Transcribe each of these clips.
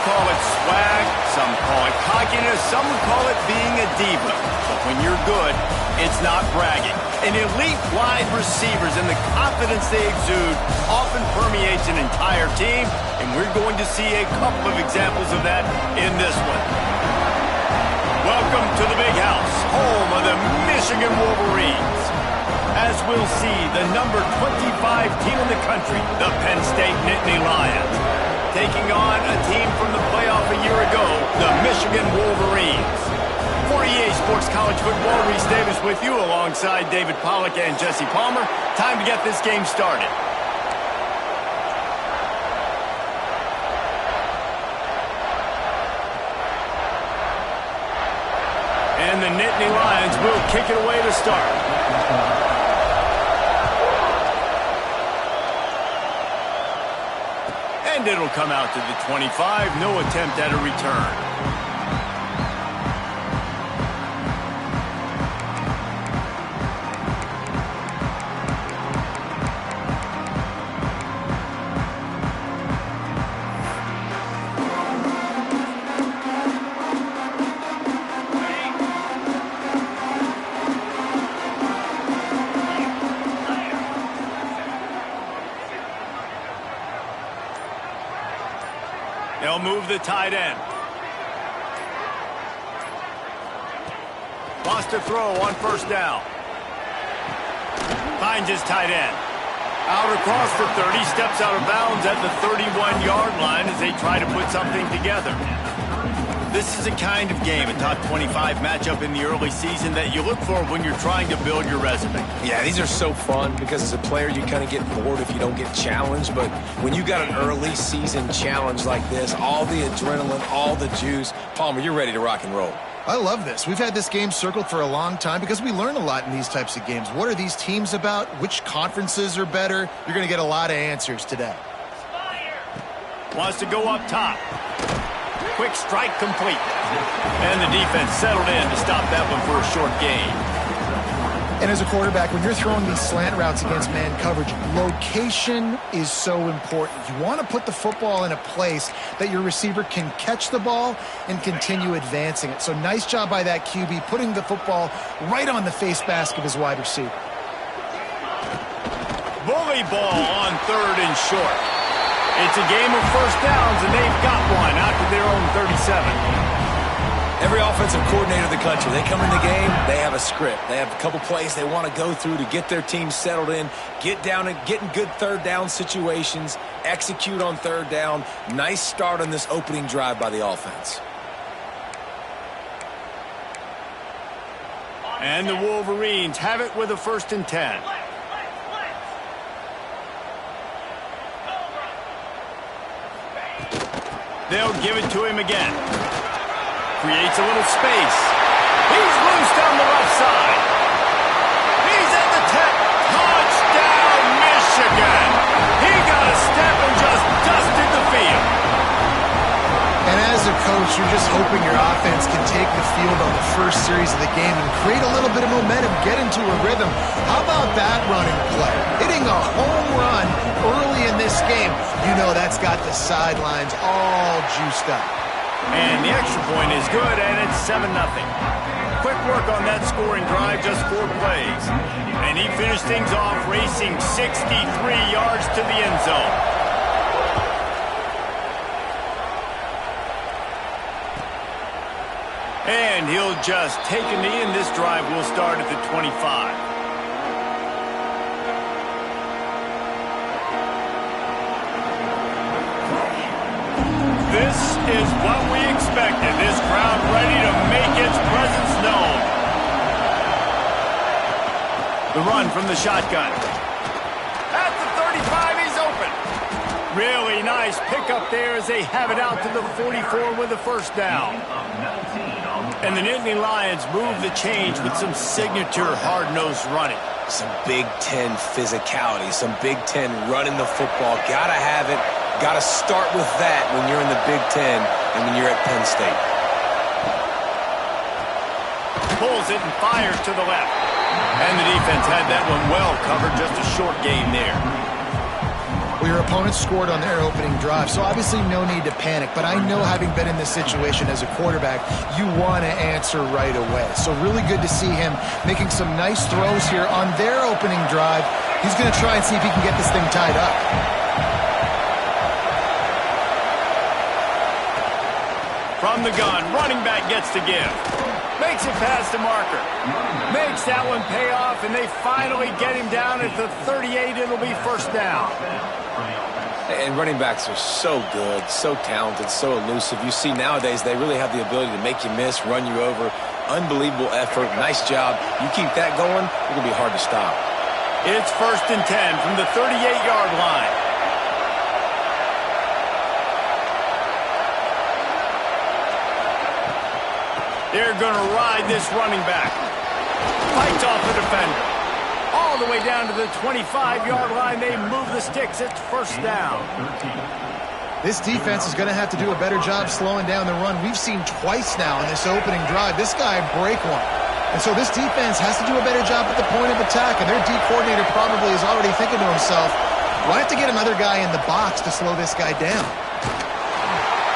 call it swag, some call it cockiness, some would call it being a diva. But when you're good, it's not bragging. An elite wide receivers and the confidence they exude often permeates an entire team, and we're going to see a couple of examples of that in this one. Welcome to the Big House, home of the Michigan Wolverines. As we'll see, the number 25 team in the country, the Penn State Nittany Lions, taking on a team from the playoff a year ago, the Michigan Wolverines. For EA Sports College Football, Reese Davis with you alongside David Pollack and Jesse Palmer. Time to get this game started. And the Nittany Lions will kick it away to start. And it'll come out to the 25. No attempt at a return. They'll move the tight end. Lost a throw on first down. Finds his tight end. Out across the 30, steps out of bounds at the 31-yard line as they try to put something together. This is a kind of game, a top 25 matchup in the early season that you look for when you're trying to build your resume. Yeah, these are so fun because as a player you kind of get bored if you don't get challenged, but when you got an early season challenge like this, all the adrenaline, all the juice, Palmer, you're ready to rock and roll. I love this. We've had this game circled for a long time because we learn a lot in these types of games. What are these teams about? Which conferences are better? You're going to get a lot of answers today. Wants to go up top. Quick strike complete. And the defense settled in to stop that one for a short gain. And as a quarterback, when you're throwing these slant routes against man coverage, location is so important. You want to put the football in a place that your receiver can catch the ball and continue advancing it. So nice job by that QB, putting the football right on the face mask of his wide receiver. Bully ball on third and short. It's a game of first downs, and they've got one out to their own 37. Every offensive coordinator in the country, they come in the game, they have a script. They have a couple plays they want to go through to get their team settled in, get down and get in good third down situations, execute on third down. Nice start on this opening drive by the offense. And the Wolverines have it with a 1st and 10. They'll give it to him again. Creates a little space. He's loose down the left side. He's at the 10. Touchdown, Michigan. He got a step and just dusted the field. And as a coach, you're just hoping your offense can take the field on the first series of the game and create a little bit of momentum, get into a rhythm. How about that running play? Hitting a home run early in this game. You know that's got the sidelines all juiced up. And the extra point is good, and it's 7-0. Quick work on that scoring drive, just 4 plays. And he finished things off racing 63 yards to the end zone. And he'll just take a knee, and this drive will start at the 25. This is what we expected. This crowd ready to make its presence known. The run from the shotgun. At the 35, he's open. Really nice pickup there as they have it out to the 44 with a 1st down. And the Nittany Lions move the change with some signature hard-nosed running. Some Big Ten physicality, some Big Ten running the football. Gotta have it. Got to start with that when you're in the Big Ten and when you're at Penn State. Pulls it and fires to the left. And the defense had that one well covered, just a short gain there. Well, your opponent scored on their opening drive, so obviously no need to panic. But I know, having been in this situation as a quarterback, you want to answer right away. So really good to see him making some nice throws here on their opening drive. He's going to try and see if he can get this thing tied up. From the gun, running back gets to give. Makes it past the marker. Makes that one pay off, and they finally get him down at the 38. It'll be first down. And running backs are so good, so talented, so elusive. You see nowadays they really have the ability to make you miss, run you over. Unbelievable effort. Nice job. You keep that going, it's going to be hard to stop. It's 1st and 10 from the 38-yard line. They're going to ride this running back. Fights off the defender. All the way down to the 25-yard line. They move the sticks. It's first down. This defense is going to have to do a better job slowing down the run. We've seen twice now in this opening drive this guy break one. And so this defense has to do a better job at the point of attack. And their D coordinator probably is already thinking to himself, well, I have to get another guy in the box to slow this guy down.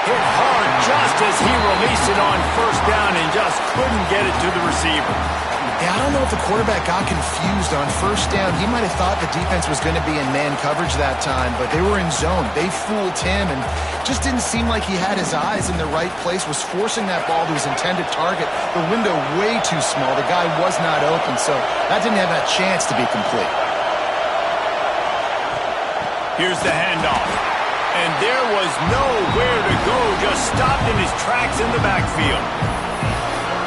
Hit hard just as he released it on first down and just couldn't get it to the receiver. Yeah, I don't know if the quarterback got confused on first down. He might have thought the defense was going to be in man coverage that time, but they were in zone. They fooled him and just didn't seem like he had his eyes in the right place, was forcing that ball to his intended target. The window way too small. The guy was not open, so that didn't have a chance to be complete. Here's the handoff. And there was nowhere to go, just stopped in his tracks in the backfield.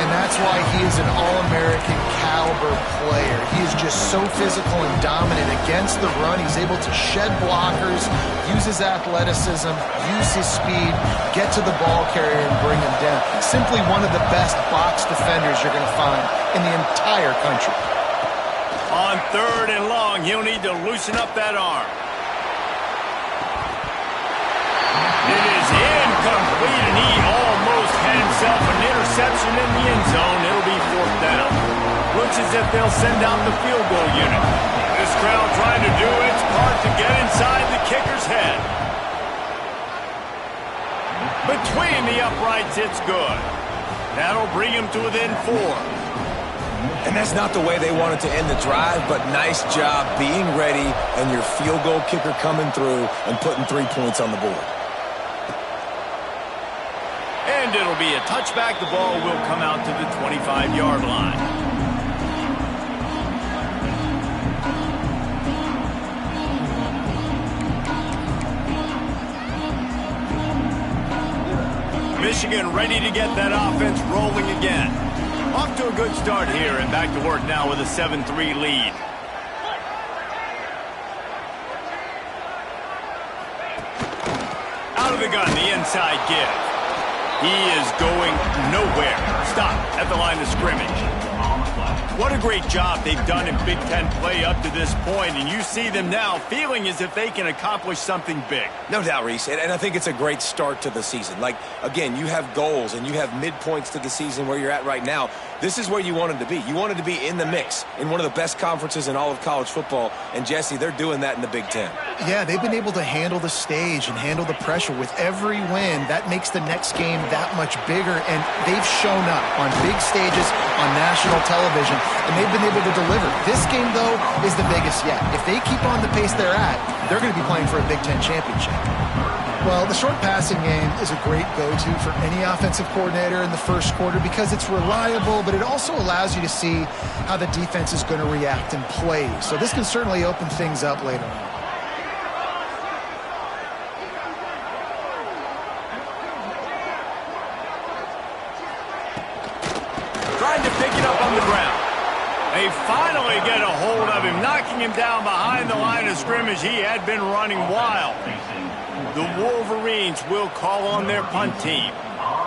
And that's why he is an All-American caliber player. He is just so physical and dominant against the run. He's able to shed blockers, use his athleticism, use his speed, get to the ball carrier and bring him down. Simply one of the best box defenders you're going to find in the entire country. On 3rd and long, he'll need to loosen up that arm. It is incomplete, and he almost had himself an interception in the end zone. It'll be 4th down. Looks as if they'll send out the field goal unit. This crowd trying to do its part to get inside the kicker's head. Between the uprights, it's good. That'll bring him to within 4. And that's not the way they wanted to end the drive, but nice job being ready and your field goal kicker coming through and putting 3 points on the board. And it'll be a touchback. The ball will come out to the 25-yard line. Michigan ready to get that offense rolling again. Off to a good start here and back to work now with a 7-3 lead. Out of the gun, the inside give. He is going nowhere. Stop at the line of scrimmage. What a great job they've done in Big Ten play up to this point, and you see them now feeling as if they can accomplish something big. No doubt, Reese, and I think it's a great start to the season. Like, again, you have goals and you have midpoints to the season where you're at right now. This is where you wanted to be. You wanted to be in the mix in one of the best conferences in all of college football, and Jesse, they're doing that in the Big Ten. Yeah, they've been able to handle the stage and handle the pressure. With every win, that makes the next game that much bigger, and they've shown up on big stages, on national television, and they've been able to deliver. This game, though, is the biggest yet. If they keep on the pace they're at, they're going to be playing for a Big Ten championship. Well, the short passing game is a great go-to for any offensive coordinator in the first quarter because it's reliable, but it also allows you to see how the defense is going to react and play. So this can certainly open things up later on. Trying to pick it up on the ground. They finally get a hold of him, knocking him down behind the line of scrimmage. He had been running wild. The Wolverines will call on their punt team.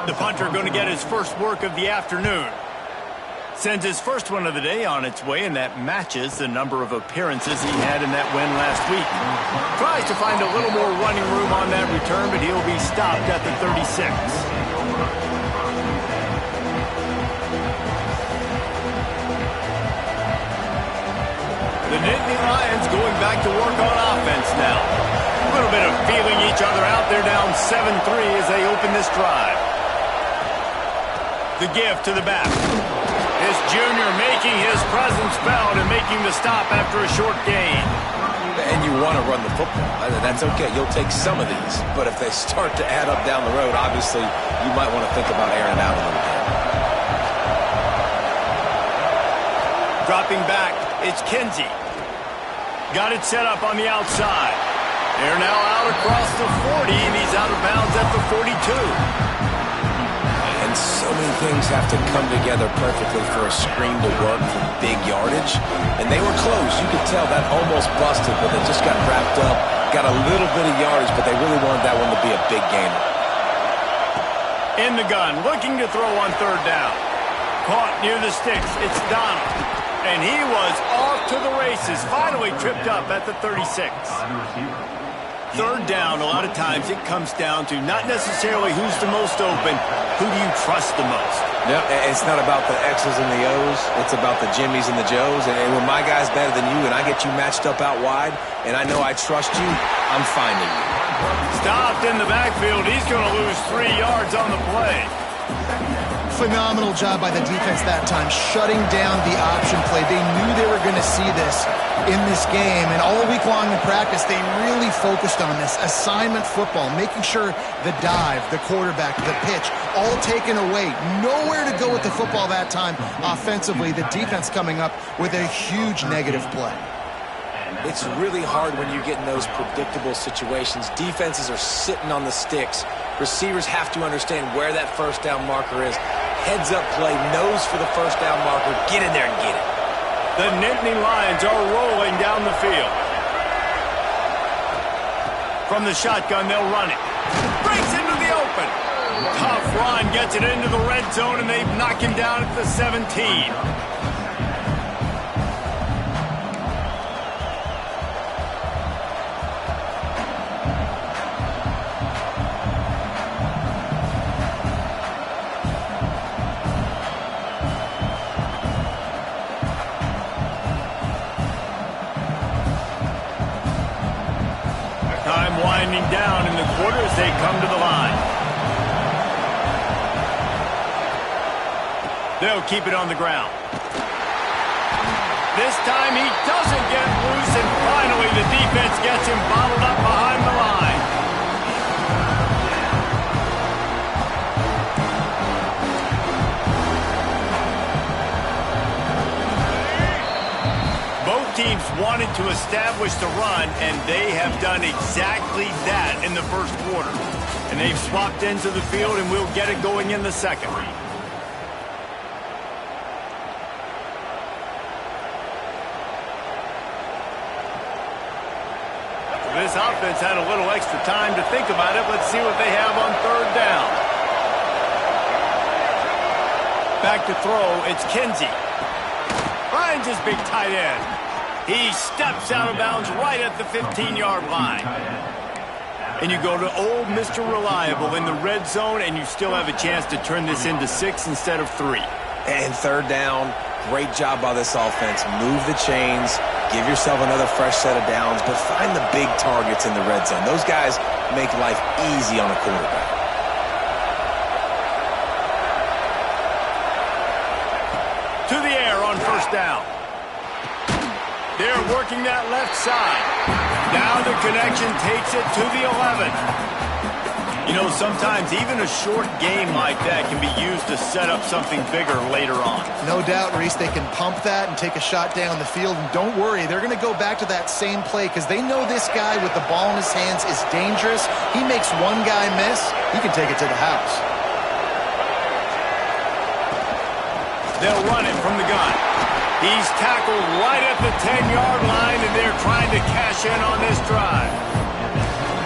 The punter going to get his first work of the afternoon. Sends his first one of the day on its way, and that matches the number of appearances he had in that win last week. Tries to find a little more running room on that return, but he'll be stopped at the 36. The Nittany Lions going back to work on offense now. little bit of feeling each other out. They're down 7-3 as they open this drive. The give to the back. This junior making his presence felt and making the stop after a short gain. And you want to run the football. That's okay. You'll take some of these. But if they start to add up down the road, obviously you might want to think about airing it out a little bit. Dropping back, it's Kinsey. Got it set up on the outside. They're now out across the 40, and he's out of bounds at the 42. And so many things have to come together perfectly for a screen to work for big yardage. And they were close. You could tell that almost busted, but they just got wrapped up, got a little bit of yardage, but they really wanted that one to be a big gainer. In the gun, looking to throw on third down. Caught near the sticks. It's Donald. And he was off to the races. Finally tripped up at the 36. Third down, a lot of times it comes down to not necessarily who's the most open, who do you trust the most? No, it's not about the X's and the O's. It's about the Jimmies and the Joes. And when my guy's better than you and I get you matched up out wide and I know I trust you, I'm finding you. Stopped in the backfield. He's going to lose 3 yards on the play. Phenomenal job by the defense that time, shutting down the option play. They knew they were going to see this in this game, and all week long in practice, they really focused on this assignment football, making sure the dive, the quarterback, the pitch, all taken away. Nowhere to go with the football that time offensively. The defense coming up with a huge negative play. It's really hard when you get in those predictable situations. Defenses are sitting on the sticks. Receivers have to understand where that first down marker is. Heads up play, nose for the first down marker. Get in there and get it. The Nittany Lions are rolling down the field. From the shotgun, they'll run it. Breaks into the open. Tough run, gets it into the red zone, and they knock him down at the 17. Winding down in the quarter as they come to the line. They'll keep it on the ground. This time he doesn't get loose, and finally the defense gets him bottled up behind the line. Both teams wanted to establish the run, and they have done exactly that in the first quarter. And they've swapped into the field, and we'll get it going in the second. This offense had a little extra time to think about it. Let's see what they have on third down. Back to throw, it's Kinsey. Finds his big tight end. He steps out of bounds right at the 15-yard line. And you go to old Mr. Reliable in the red zone, and you still have a chance to turn this into 6 instead of 3. And third down, great job by this offense. Move the chains, give yourself another fresh set of downs, but find the big targets in the red zone. Those guys make life easy on a quarterback. To the air on first down. They're working that left side. Now the connection takes it to the 11. You know, sometimes even a short game like that can be used to set up something bigger later on. No doubt, Reese, they can pump that and take a shot down the field. And don't worry, they're going to go back to that same play because they know this guy with the ball in his hands is dangerous. He makes one guy miss, he can take it to the house. They'll run it from the gun. He's tackled right at the 10-yard line, and they're trying to cash in on this drive.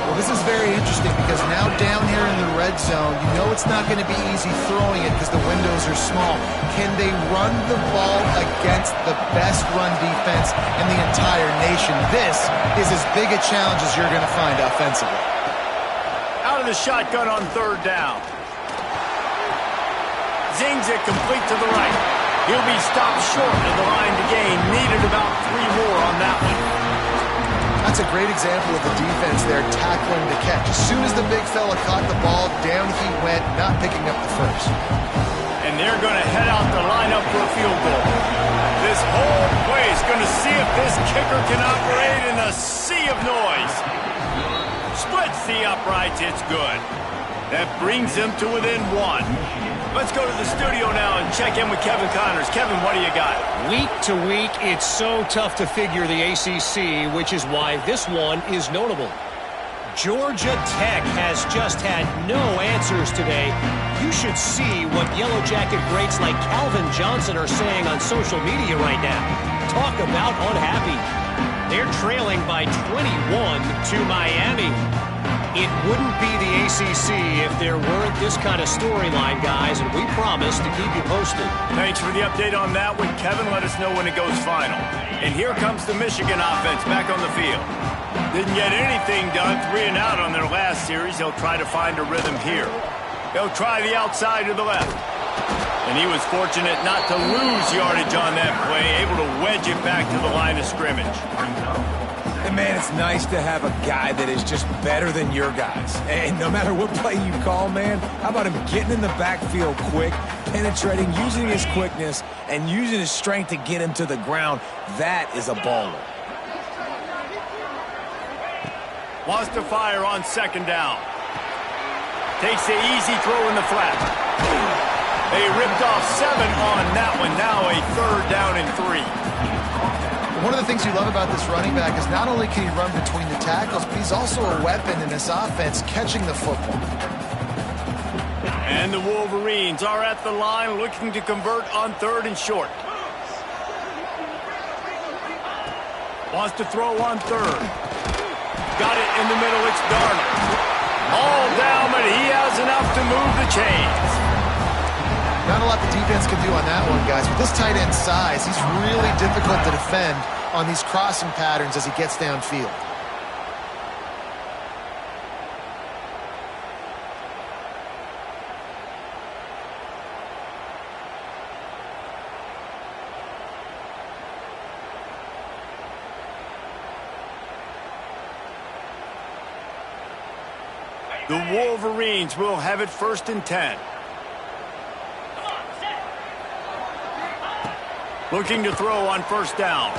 Well, this is very interesting because now down here in the red zone, you know it's not going to be easy throwing it because the windows are small. Can they run the ball against the best run defense in the entire nation? This is as big a challenge as you're going to find offensively. Out of the shotgun on third down. Zings it complete to the right. He'll be stopped short of the line to gain. Needed about 3 more on that one. I That's a great example of the defense there tackling the catch. As soon as the big fella caught the ball, down he went, not picking up the first. And they're going to head out the lineup for a field goal. This whole play is going to see if this kicker can operate in a sea of noise. Splits the uprights, it's good. That brings them to within one. Let's go to the studio now and check in with Kevin Connors. Kevin, what do you got? Week to week, it's so tough to figure the ACC, which is why this one is notable. Georgia Tech has just had no answers today. You should see what Yellow Jacket greats like Calvin Johnson are saying on social media right now. Talk about unhappy. They're trailing by 21 to Miami. It wouldn't be the ACC if there weren't this kind of storyline, guys, and we promise to keep you posted. Thanks for the update on that one, Kevin. Let us know when it goes final. And here comes the Michigan offense back on the field. Didn't get anything done, 3 and out on their last series. They'll try to find a rhythm here. They'll try the outside to the left. And he was fortunate not to lose yardage on that play, able to wedge it back to the line of scrimmage. And, man, it's nice to have a guy that is just better than your guys. And no matter what play you call, man, how about him getting in the backfield quick, penetrating, using his quickness, and using his strength to get him to the ground? That is a baller. Wants to fire on second down. Takes the easy throw in the flat. They ripped off 7 on that one. Now a 3rd down and 3. One of the things you love about this running back is not only can he run between the tackles, but he's also a weapon in this offense catching the football. And the Wolverines are at the line looking to convert on 3rd and short. Wants to throw on 3rd. Got it in the middle, it's Darnold. All down, but he has enough to move the chains. Not a lot the defense can do on that one, guys. With this tight end size, he's really difficult to defend on these crossing patterns as he gets downfield. The Wolverines will have it 1st and 10. Looking to throw on 1st down.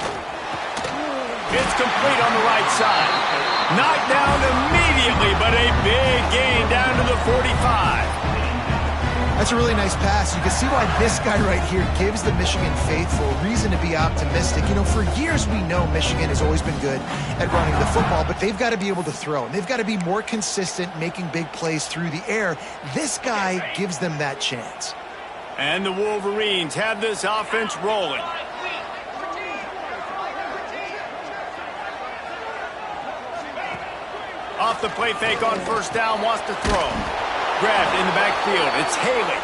It's complete on the right side. Knocked down immediately, but a big gain down to the 45. That's a really nice pass. You can see why this guy right here gives the Michigan faithful reason to be optimistic. You know, for years we know Michigan has always been good at running the football, but they've got to be able to throw. And they've got to be more consistent making big plays through the air. This guy gives them that chance. And the Wolverines have this offense rolling. Off the play fake on 1st down, wants to throw. Grabbed in the backfield, it's Haley.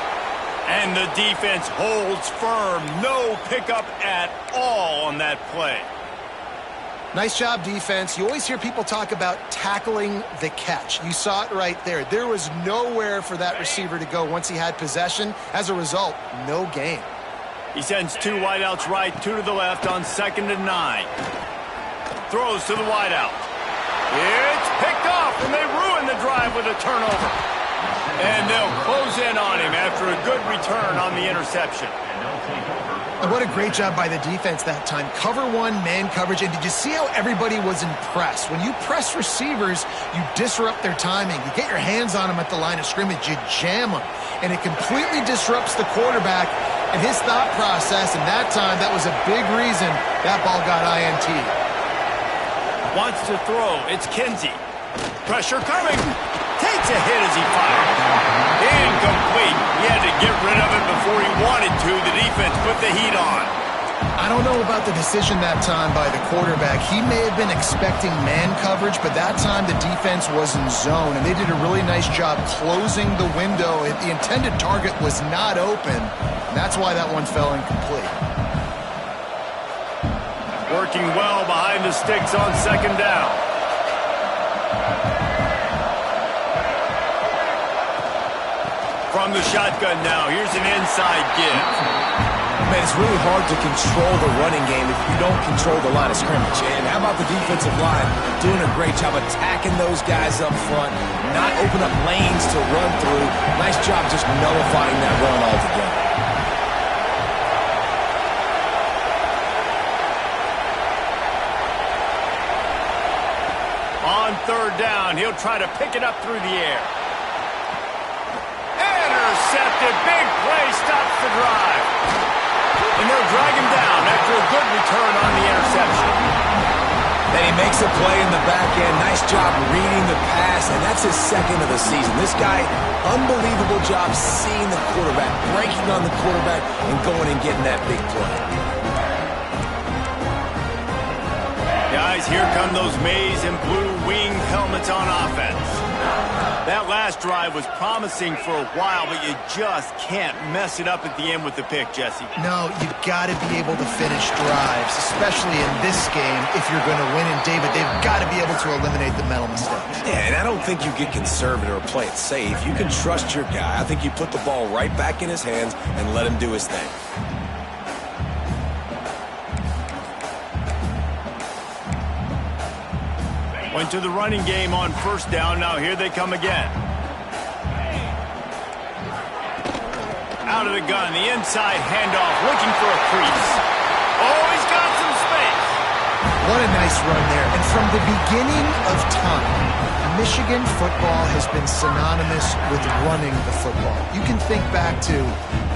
And the defense holds firm. No pickup at all on that play. Nice job, defense. You always hear people talk about tackling the catch. You saw it right there. There was nowhere for that receiver to go once he had possession. As a result, no gain. He sends 2 wideouts right, 2 to the left on 2nd and 9. Throws to the wideout. It's picked off, and they ruin the drive with a turnover. And they'll close in on him after a good return on the interception. And what a great job by the defense that time. Cover 1, man coverage. And did you see how everybody was impressed? When you press receivers, you disrupt their timing. You get your hands on them at the line of scrimmage. You jam them. And it completely disrupts the quarterback and his thought process. And that time, that was a big reason that ball got INT. Wants to throw. It's Kinsey. Pressure coming. Takes a hit as he fires. Incomplete. He had to get rid of it before he wanted to. The defense put the heat on. I don't know about the decision that time by the quarterback. He may have been expecting man coverage, but that time the defense was in zone, and they did a really nice job closing the window. The intended target was not open, and that's why that one fell incomplete. Working well behind the sticks on 2nd down. From the shotgun now, here's an inside give. Man, it's really hard to control the running game if you don't control the line of scrimmage. And how about the defensive line doing a great job attacking those guys up front, not open up lanes to run through. Nice job just nullifying that run altogether. On third down, he'll try to pick it up through the air. Intercepted. Big play stops the drive. And they'll drag him down after a good return on the interception. And he makes a play in the back end. Nice job reading the pass, and that's his second of the season. This guy, unbelievable job seeing the quarterback, breaking on the quarterback, and going and getting that big play. Guys, here come those maize and blue wing helmets on offense. That last drive was promising for a while, but you just can't mess it up at the end with the pick, Jesse. No, you've got to be able to finish drives, especially in this game if you're going to win. And, David, they've got to be able to eliminate the mental mistakes. Yeah, and I don't think you get conservative or play it safe. You can trust your guy. I think you put the ball right back in his hands and let him do his thing. Went to the running game on first down. Now here they come again. Out of the gun, the inside handoff, looking for a crease. Oh, he's got some space. What a nice run there. And from the beginning of time, Michigan football has been synonymous with running the football. You can think back to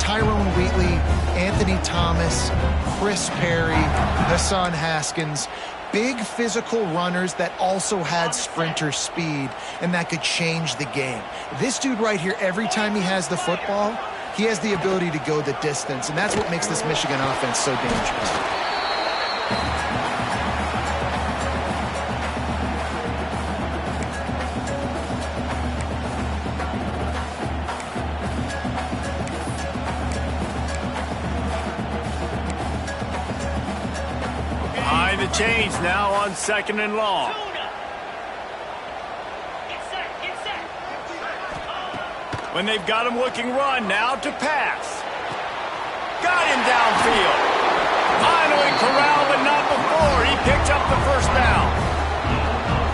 Tyrone Wheatley, Anthony Thomas, Chris Perry, Hassan Haskins. Big physical runners that also had sprinter speed and that could change the game. This dude right here, every time he has the football, he has the ability to go the distance, and that's what makes this Michigan offense so dangerous. Change now on second and long. When they've got him looking run, now to pass. Got him downfield. Finally corralled, but not before. He picked up the first down.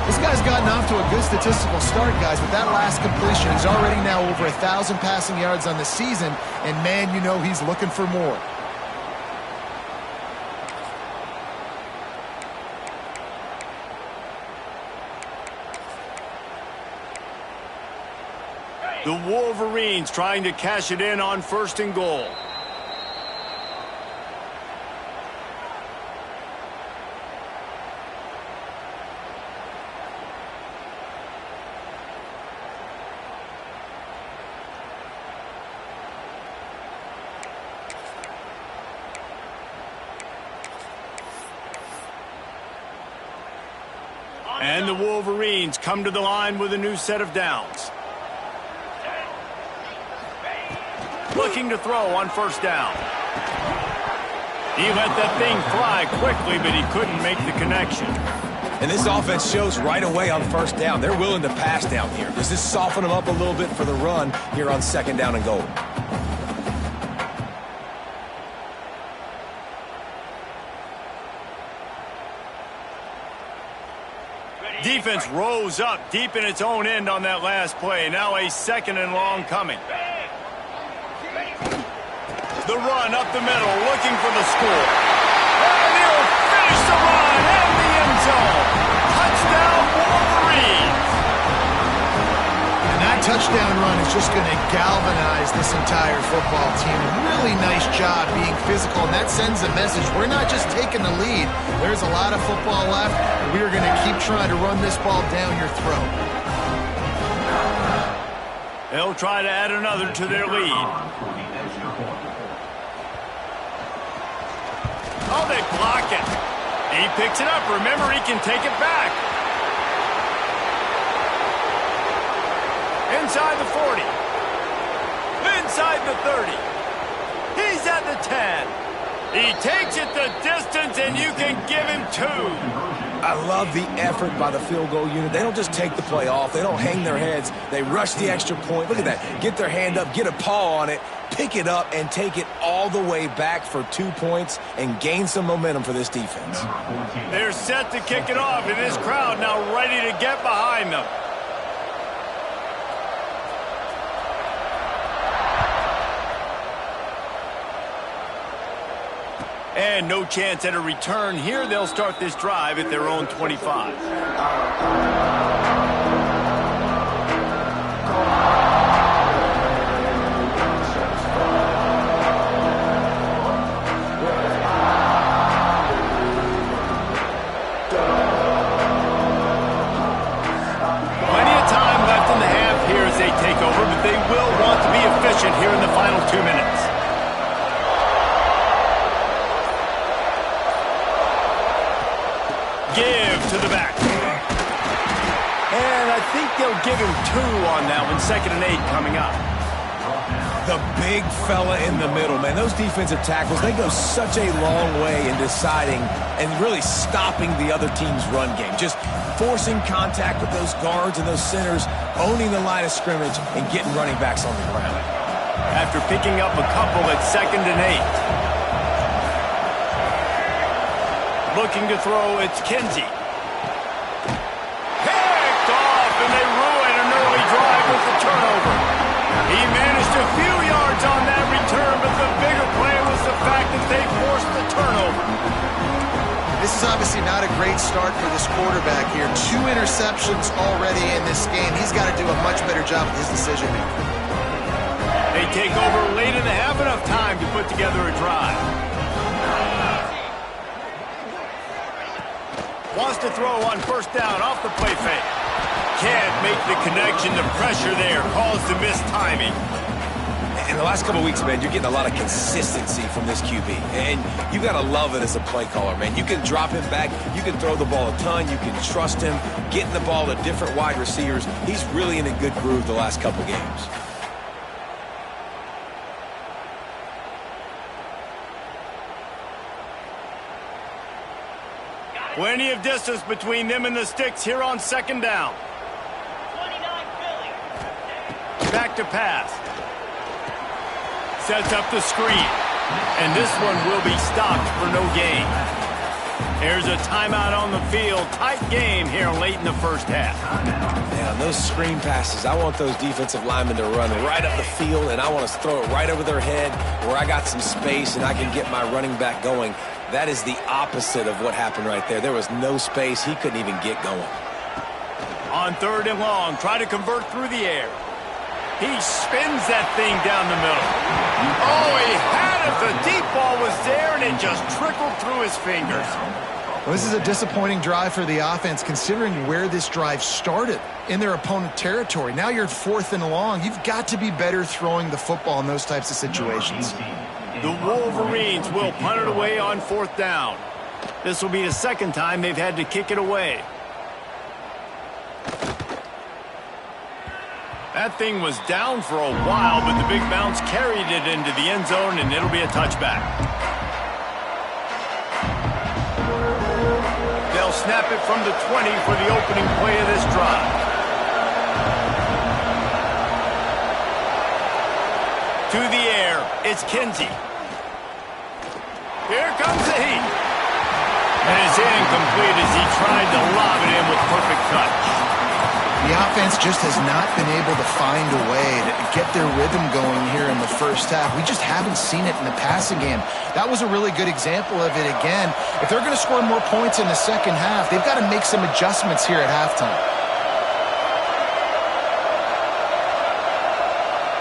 This guy's gotten off to a good statistical start, guys. With that last completion, he's already now over 1,000 passing yards on the season, and man, you know he's looking for more. The Wolverines trying to cash it in on first and goal. And the Wolverines come to the line with a new set of downs. Looking to throw on first down. He let that thing fly quickly, but he couldn't make the connection. And this offense shows right away on first down. They're willing to pass down here. Does this soften them up a little bit for the run here on second down and goal? Defense rose up deep in its own end on that last play. Now a second and long coming. The run up the middle, looking for the score. And he'll finish the run and the end zone. Touchdown, Wolverines. And that touchdown run is just going to galvanize this entire football team. Really nice job being physical, and that sends a message. We're not just taking the lead. There's a lot of football left, and we are going to keep trying to run this ball down your throat. They'll try to add another to their lead. Oh, they block it. He picks it up. Remember, he can take it back. Inside the 40. Inside the 30. He's at the 10. He takes it the distance, and you can give him 2. I love the effort by the field goal unit. They don't just take the play off. They don't hang their heads. They rush the extra point. Look at that. Get their hand up, get a paw on it, pick it up, and take it all the way back for 2 points and gain some momentum for this defense. They're set to kick it off, and this crowd now ready to get behind them. And no chance at a return here. They'll start this drive at their own 25. Plenty of time left in the half here as they take over, but they will want to be efficient here in the final 2 minutes. Give to the back. And I think they'll give him 2 on that one. 2nd and 8 coming up. The big fella in the middle, man. Those defensive tackles, they go such a long way in deciding and really stopping the other team's run game. Just forcing contact with those guards and those centers, owning the line of scrimmage, and getting running backs on the ground. After picking up a couple at 2nd and 8. Looking to throw, it's Kinsey. Picked off, and they ruin an early drive with the turnover. He managed a few yards on that return, but the bigger play was the fact that they forced the turnover. This is obviously not a great start for this quarterback here. 2 interceptions already in this game. He's got to do a much better job with his decision-making. They take over late in the half, enough time to put together a drive. Wants to throw on 1st down off the play fake. Can't make the connection. The pressure there caused the missed timing. In the last couple of weeks, man, you're getting a lot of consistency from this QB. And you got to love it as a play caller, man. You can drop him back. You can throw the ball a ton. You can trust him. Getting the ball to different wide receivers. He's really in a good groove the last couple games. Plenty of distance between them and the sticks here on 2nd down. Back to pass. Sets up the screen. And this one will be stopped for no gain. There's a timeout on the field. Tight game here late in the 1st half. Man, on those screen passes, I want those defensive linemen to run right up the field, and I want to throw it right over their head where I got some space and I can get my running back going. That is the opposite of what happened right there. There was no space. He couldn't even get going. On 3rd and long, try to convert through the air. He spins that thing down the middle. Oh, he had it. The deep ball was there, and it just trickled through his fingers. Well, this is a disappointing drive for the offense, considering where this drive started, in their opponent territory. Now you're at 4th and long. You've got to be better throwing the football in those types of situations. The Wolverines will punt it away on 4th down. This will be the 2nd time they've had to kick it away. That thing was down for a while, but the big bounce carried it into the end zone, and it'll be a touchback. They'll snap it from the 20 for the opening play of this drive. To the air, it's Kinsey. Here comes the heat. And it's incomplete as he tried to lob it in with perfect touch. The offense just has not been able to find a way to get their rhythm going here in the 1st half. We just haven't seen it in the passing game. That was a really good example of it again. If they're going to score more points in the 2nd half, they've got to make some adjustments here at halftime.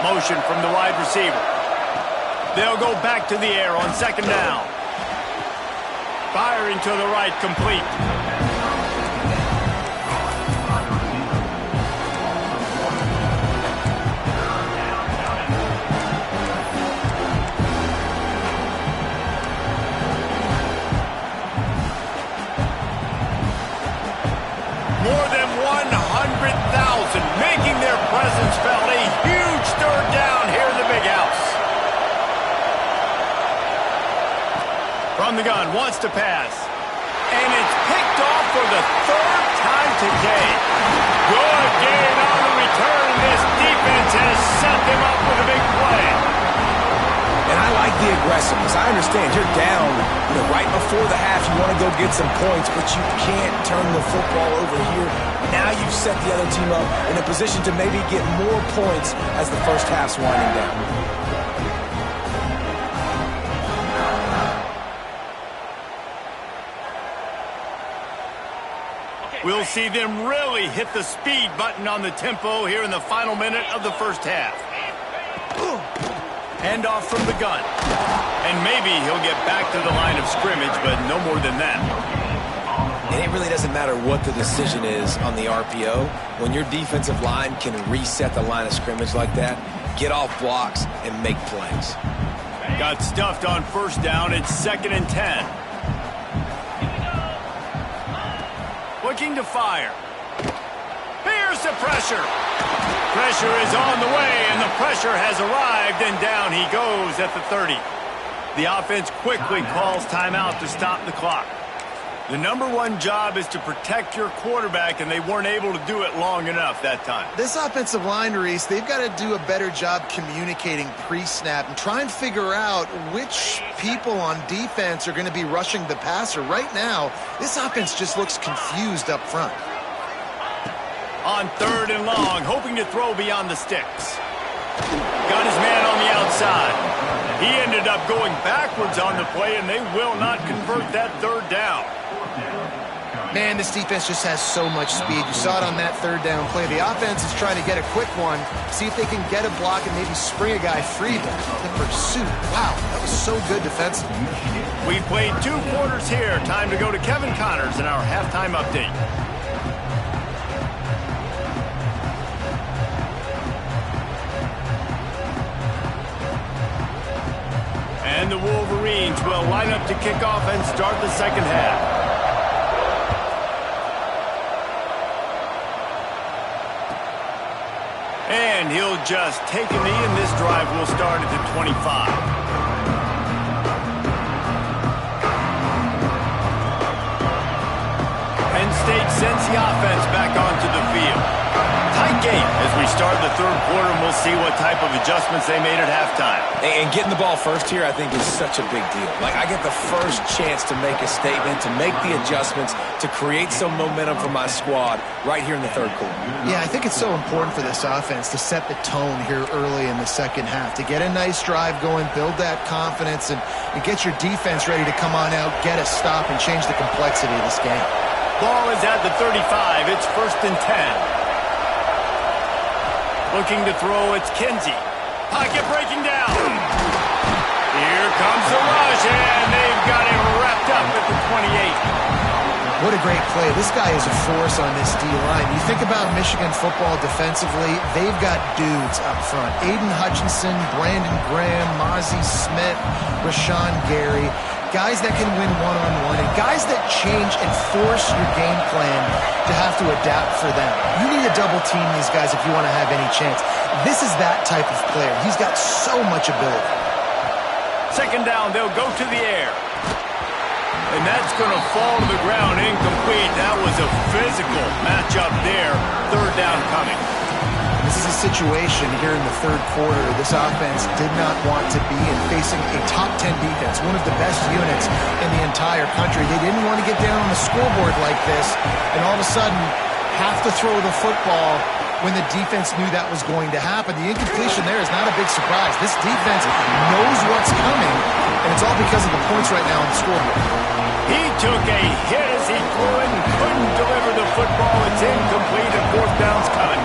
Motion from the wide receiver. They'll go back to the air on 2nd down. Firing to the right, complete. More than 100,000 making their presence felt. A huge 3rd down here in the big house. From the gun, wants to pass. And it's picked off for the third time today. Good gain on the return. This defense has set them up with a big play. And I like the aggressiveness. I understand you're down, right before the half. You want to go get some points, but you can't turn the football over here. Now you've set the other team up in a position to maybe get more points as the first half's winding down. We'll see them really hit the speed button on the tempo here in the final minute of the first half. Hand off from the gun. And maybe he'll get back to the line of scrimmage, but no more than that. And it really doesn't matter what the decision is on the RPO. When your defensive line can reset the line of scrimmage like that, get off blocks and make plays. Got stuffed on first down. It's 2nd and 10. Looking to fire. Here's the pressure. Pressure is on the way, and the pressure has arrived, and down he goes at the 30. The offense quickly calls timeout to stop the clock. The #1 job is to protect your quarterback, and they weren't able to do it long enough that time. This offensive line, Reese, they've got to do a better job communicating pre-snap and try and figure out which people on defense are going to be rushing the passer. Right now, this offense just looks confused up front. On 3rd and long, hoping to throw beyond the sticks. Got his man on the outside. He ended up going backwards on the play, and they will not convert that 3rd down. Man, this defense just has so much speed. You saw it on that 3rd down play. The offense is trying to get a quick one, see if they can get a block and maybe spring a guy free. But the pursuit, wow, that was so good defensively. We've played 2 quarters here. Time to go to Kevin Connors in our halftime update. And the Wolverines will line up to kick off and start the second half. And he'll just take a knee, and this drive will start at the 25. Penn State sends the offense back onto the field. Tight game as we start the 3rd quarter, and we'll see what type of adjustments they made at halftime. And getting the ball first here, I think, is such a big deal. Like, I get the first chance to make a statement, to make the adjustments, to create some momentum for my squad right here in the 3rd quarter. Yeah, I think it's so important for this offense to set the tone here early in the second half, to get a nice drive going, build that confidence, and get your defense ready to come on out, get a stop, and change the complexity of this game. Ball is at the 35. It's 1st and 10. Looking to throw, it's Kinsey. Pocket breaking down. Here comes the rush, and they've got him wrapped up at the 28. What a great play. This guy is a force on this D-line. You think about Michigan football defensively, they've got dudes up front. Aiden Hutchinson, Brandon Graham, Mozzie Smith, Rashawn Gary. Guys that can win one-on-one, and guys that change and force your game plan to have to adapt for them. You need to double-team these guys if you want to have any chance. This is that type of player. He's got so much ability. 2nd down, they'll go to the air. And that's going to fall to the ground incomplete. That was a physical matchup there. 3rd down coming. This is a situation here in the 3rd quarter this offense did not want to be in, facing a top 10 defense, one of the best units in the entire country. They didn't want to get down on the scoreboard like this and all of a sudden have to throw the football when the defense knew that was going to happen. The incompletion there is not a big surprise. This defense knows what's coming, and it's all because of the points right now on the scoreboard. He took a hit as he threw it and couldn't deliver the football. It's incomplete, and 4th down's coming.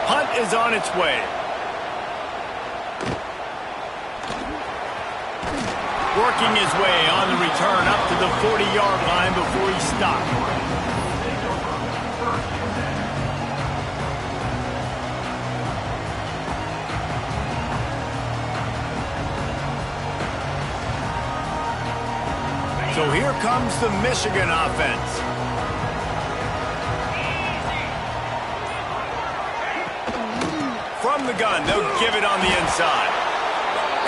Punt is on its way. Working his way on the return up to the 40-yard line before he stopped. So here comes the Michigan offense. From the gun, they'll give it on the inside.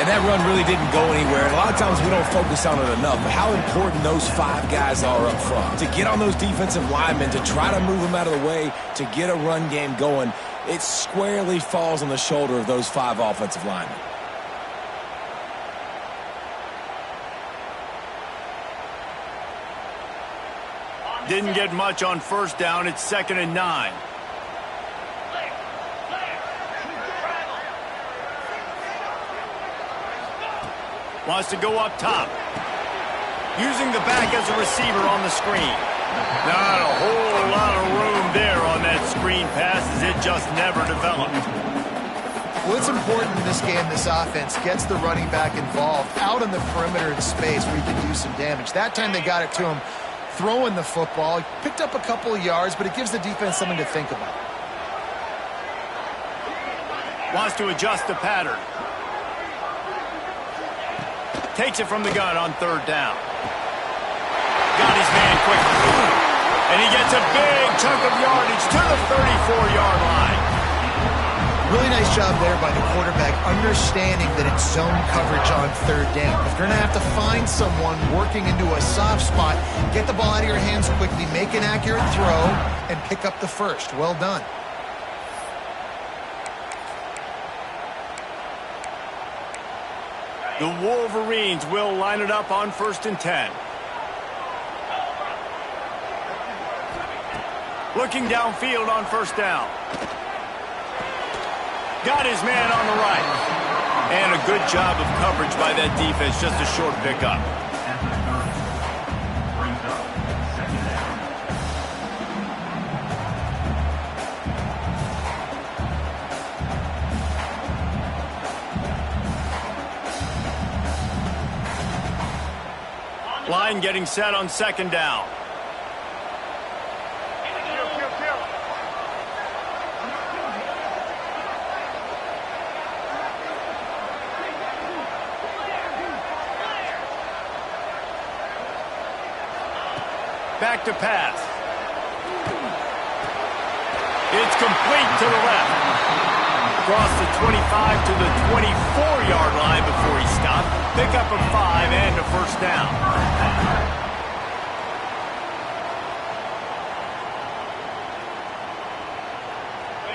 And that run really didn't go anywhere. And a lot of times we don't focus on it enough, but how important those 5 guys are up front. To get on those defensive linemen, to try to move them out of the way, to get a run game going, it squarely falls on the shoulder of those 5 offensive linemen. Didn't get much on first down. It's 2nd and 9. Wants to go up top. Using the back as a receiver on the screen. Not a whole lot of room there on that screen pass as it just never developed. Well, it's important in this game, this offense gets the running back involved out on the perimeter in space where he can do some damage. That time they got it to him throwing the football. He picked up a couple of yards, but it gives the defense something to think about. Wants to adjust the pattern. Takes it from the gun on 3rd down. Got his man quickly. And he gets a big chunk of yardage to the 34-yard line. Really nice job there by the quarterback, understanding that it's zone coverage on 3rd down. If you're going to have to find someone working into a soft spot, get the ball out of your hands quickly, make an accurate throw, and pick up the first. Well done. The Wolverines will line it up on 1st and 10. Looking downfield on 1st down. Got his man on the right. And a good job of coverage by that defense. Just a short pickup. Line getting set on 2nd down. Back to pass. It's complete to the left. Across the 25 to the 24-yard line before he stopped. Pick up a 5 and a 1st down.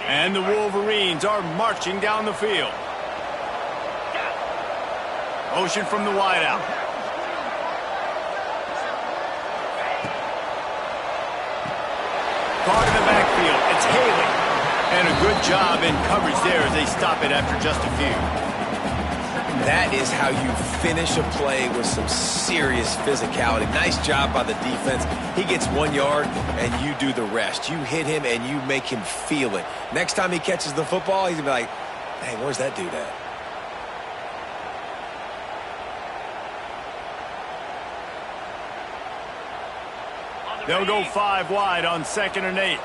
And the Wolverines are marching down the field. Motion from the wideout. Caught in the backfield. It's Haley. And a good job in coverage there as they stop it after just a few. That is how you finish a play with some serious physicality. Nice job by the defense. He gets 1 yard, and you do the rest. You hit him, and you make him feel it. Next time he catches the football, he's going to be like, hey, where's that dude at? They'll go 5 wide on 2nd and 8.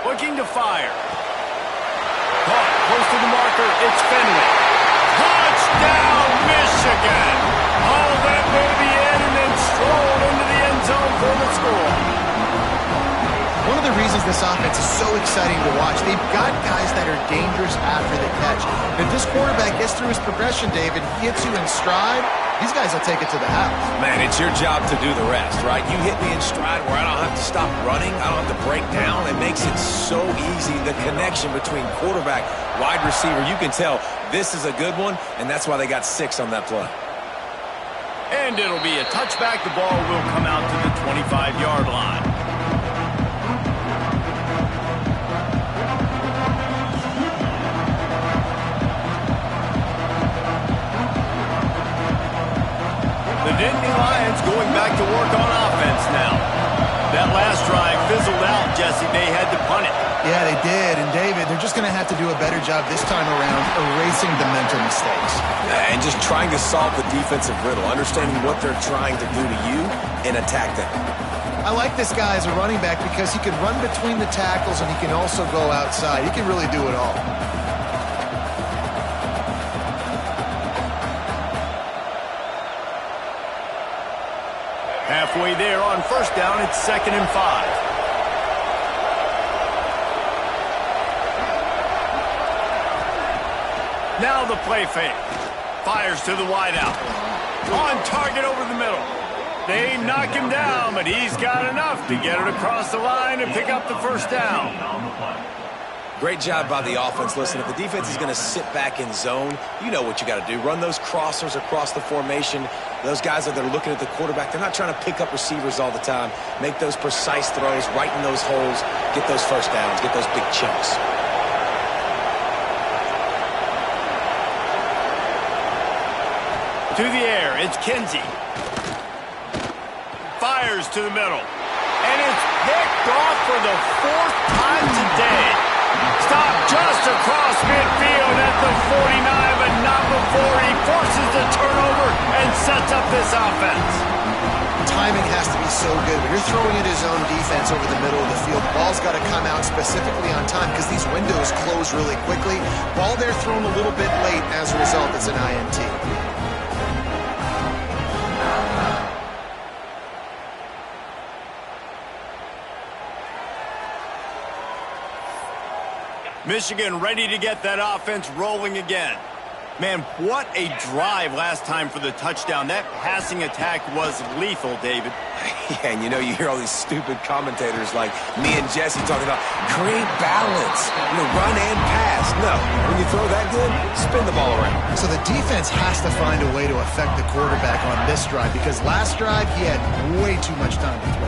Looking to fire. Caught close to the marker. It's Finley. Touchdown, Michigan. Haul that baby in and then strolled into the end zone for the score. One of the reasons this offense is so exciting to watch, they've got guys that are dangerous after the catch. If this quarterback gets through his progression, David, he hits you in stride, these guys will take it to the house. Man, it's your job to do the rest, right? You hit me in stride where I don't have to stop running. I don't have to break down. It makes it so easy. The connection between quarterback, wide receiver, you can tell this is a good one, and that's why they got 6 on that play. And it'll be a touchback. The ball will come out to the 25-yard line. The Nittany Lions going back to work on offense now. That last drive fizzled out, Jesse. They had to punt it. Yeah, they did. And, David, they're just going to have to do a better job this time around erasing the mental mistakes. And just trying to solve the defensive riddle, understanding what they're trying to do to you and attack them. I like this guy as a running back because he can run between the tackles and he can also go outside. He can really do it all. Halfway there on 1st down, it's 2nd and 5. Now the play fake. Fires to the wideout. On target over the middle. They knock him down, but he's got enough to get it across the line and pick up the first down. Great job by the offense. Listen, if the defense is going to sit back in zone, you know what you got to do. Run those crossers across the formation. Those guys that are looking at the quarterback, they're not trying to pick up receivers all the time. Make those precise throws, right in those holes, get those first downs, get those big chunks. To the air, it's Kinsey. Fires to the middle. And it's picked off for the fourth time today. Stopped just across midfield at the 49, but not before he forces the turnover and sets up this offense. Timing has to be so good. When you're throwing at his own defense over the middle of the field, the ball's got to come out specifically on time because these windows close really quickly. Ball there thrown a little bit late. As a result, it's an INT. Michigan ready to get that offense rolling again. Man, what a drive last time for the touchdown. That passing attack was lethal, David. Yeah, and you know, you hear all these stupid commentators like me and Jesse talking about great balance, run and pass. No, when you throw that good, spin the ball around. So the defense has to find a way to affect the quarterback on this drive because last drive he had way too much time to throw.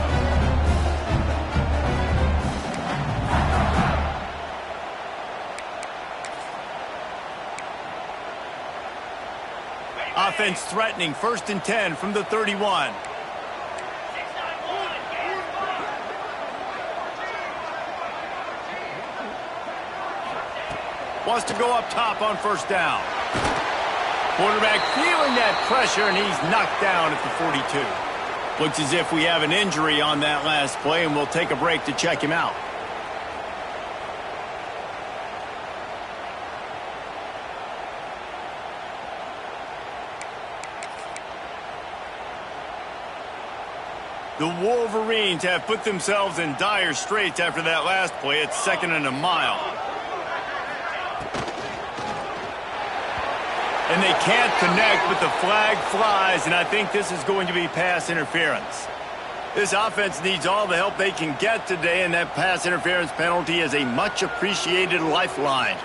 Offense threatening, 1st and 10 from the 31. Wants to go up top on 1st down. Quarterback feeling that pressure, and he's knocked down at the 42. Looks as if we have an injury on that last play, and we'll take a break to check him out. The Wolverines have put themselves in dire straits after that last play. It's 2nd and a mile. And they can't connect, but the flag flies, and I think this is going to be pass interference. This offense needs all the help they can get today, and that pass interference penalty is a much-appreciated lifeline.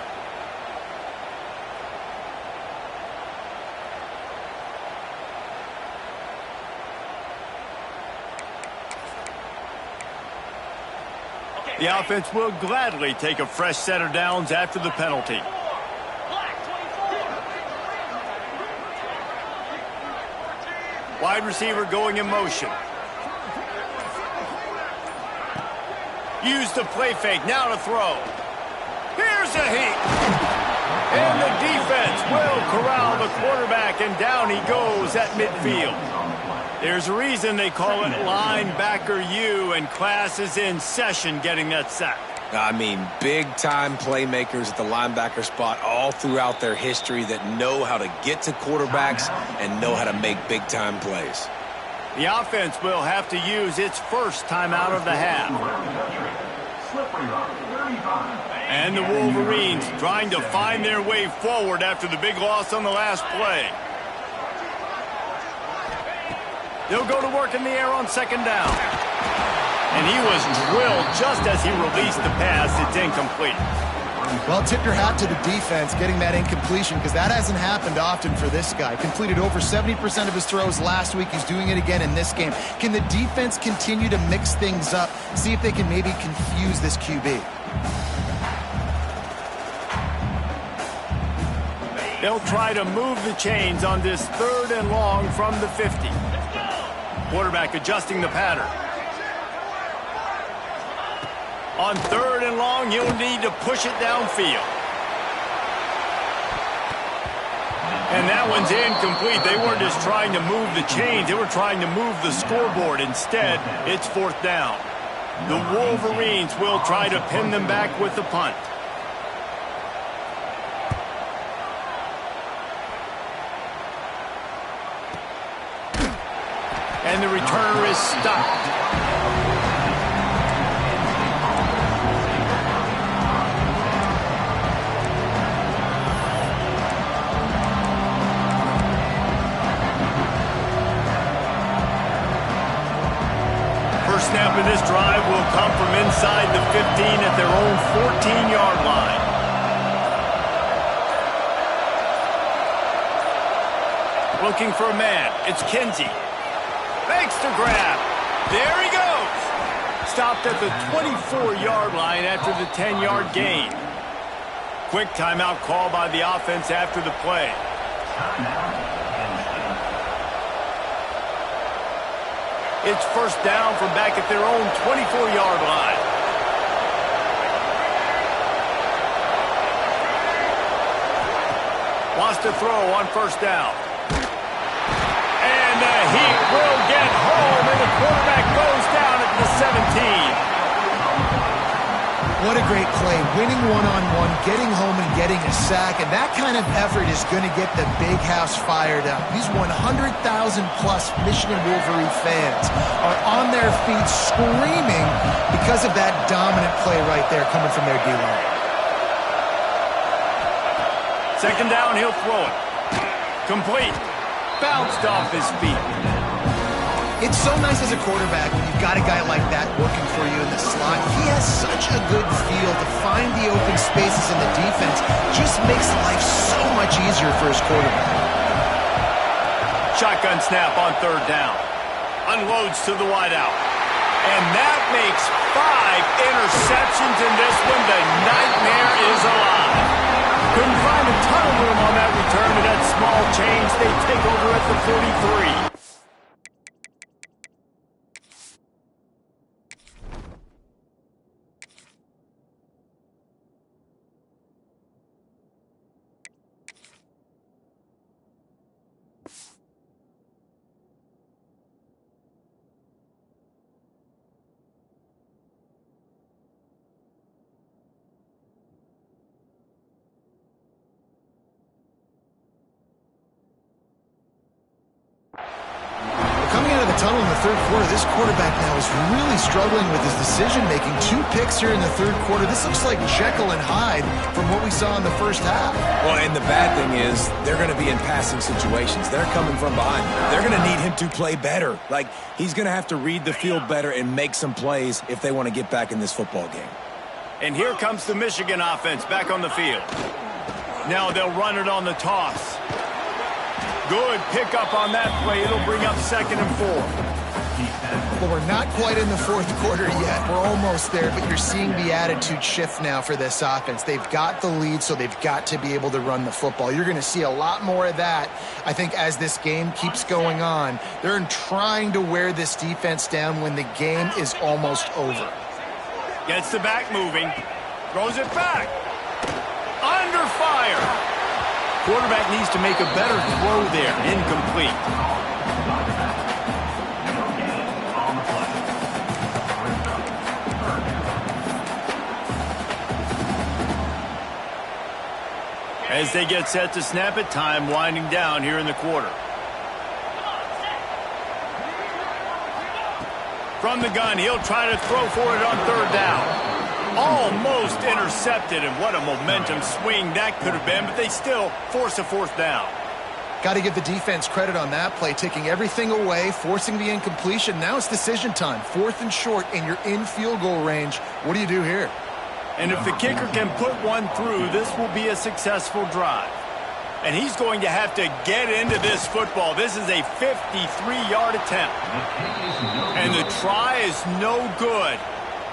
The offense will gladly take a fresh set of downs after the penalty. Wide receiver going in motion. Use the play fake, now to throw. Here's a heat. And the defense will corral the quarterback, and down he goes at midfield. There's a reason they call it linebacker U, and class is in session getting that sack. I mean, big-time playmakers at the linebacker spot all throughout their history that know how to get to quarterbacks and know how to make big-time plays. The offense will have to use its first timeout of the half. And the Wolverines trying to find their way forward after the big loss on the last play. They'll go to work in the air on 2nd down. And he was drilled just as he released the pass. It's incomplete. Well, tip your hat to the defense getting that incompletion because that hasn't happened often for this guy. Completed over 70% of his throws last week. He's doing it again in this game. Can the defense continue to mix things up? See if they can maybe confuse this QB. They'll try to move the chains on this 3rd and long from the 50. Quarterback adjusting the pattern. On 3rd and long, he'll need to push it downfield. And that one's incomplete. They weren't just trying to move the chains. They were trying to move the scoreboard. Instead, it's 4th down. The Wolverines will try to pin them back with the punt. And the returner is stopped. First snap of this drive will come from inside the 15 at their own 14-yard line. Looking for a man. It's Kinsey. Makes the grab. There he goes. Stopped at the 24-yard line after the 10-yard gain. Quick timeout call by the offense after the play. It's first down from back at their own 24-yard line. Wants to throw on first down. And the Heat will get home, and the quarterback goes down at the 17. What a great play. Winning one-on-one, getting home and getting a sack, and that kind of effort is going to get the big house fired up. These 100,000-plus Michigan Wolverine fans are on their feet screaming because of that dominant play right there coming from their D-line. Second down, he'll throw it. Complete. Bounced off his feet. It's so nice as a quarterback when you've got a guy like that working for you in the slot. He has such a good feel to find the open spaces in the defense. Just makes life so much easier for his quarterback. Shotgun snap on third down. Unloads to the wideout. And that makes 5 interceptions in this one. The nightmare is alive. Couldn't find a ton of room on that return to that small change. They take over at the 43. Coming out of the tunnel in the third quarter, this quarterback now is really struggling with his decision-making. 2 picks here in the third quarter. This looks like Jekyll and Hyde from what we saw in the first half. Well, and the bad thing is they're going to be in passing situations. They're coming from behind. They're going to need him to play better. Like, he's going to have to read the field better and make some plays if they want to get back in this football game. And here comes the Michigan offense back on the field. Now they'll run it on the toss. Good pickup on that play. It'll bring up 2nd and 4. Well, we're not quite in the fourth quarter yet. We're almost there, but you're seeing the attitude shift now for this offense. They've got the lead, so they've got to be able to run the football. You're going to see a lot more of that, I think, as this game keeps going on. They're trying to wear this defense down when the game is almost over. Gets the back moving. Throws it back. Under fire. Quarterback needs to make a better throw there. Incomplete. As they get set to snap it, time winding down here in the quarter. From the gun, he'll try to throw for it on third down. Almost intercepted, and what a momentum swing that could have been, but they still force a fourth down. Got to give the defense credit on that play, taking everything away, forcing the incompletion. Now it's decision time. 4th and short, and you're in field goal range. What do you do here? And if the kicker can put one through, this will be a successful drive. And he's going to have to get into this football. This is a 53-yard attempt. And the try is no good.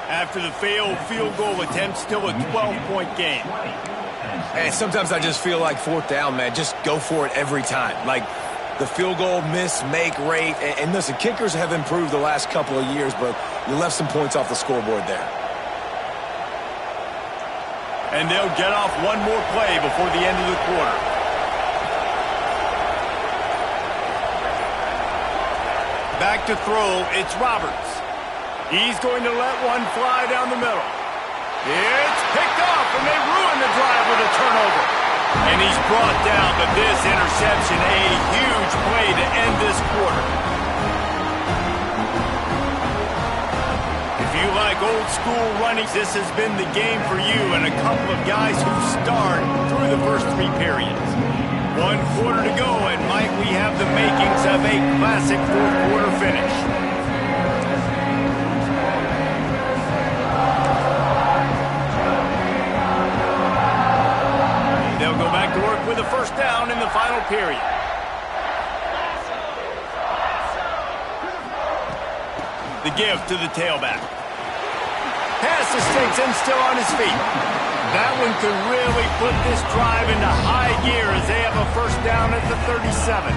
After the failed field goal attempt, still a 12-point game. And sometimes I just feel like 4th down, man, just go for it every time. Like the field goal miss-make rate. And listen, kickers have improved the last couple of years, but you left some points off the scoreboard there. And they'll get off one more play before the end of the quarter. Back to throw, it's Roberts. He's going to let one fly down the middle. It's picked off, and they ruin the drive with a turnover. And he's brought down, but this interception, a huge play to end this quarter. If you like old school running, this has been the game for you and a couple of guys who starred through the first 3 periods. 1 quarter to go, and might we have the makings of a classic fourth quarter finish. The give to the tailback. Pass mistakes and still on his feet. That one could really put this drive into high gear as they have a first down at the 37.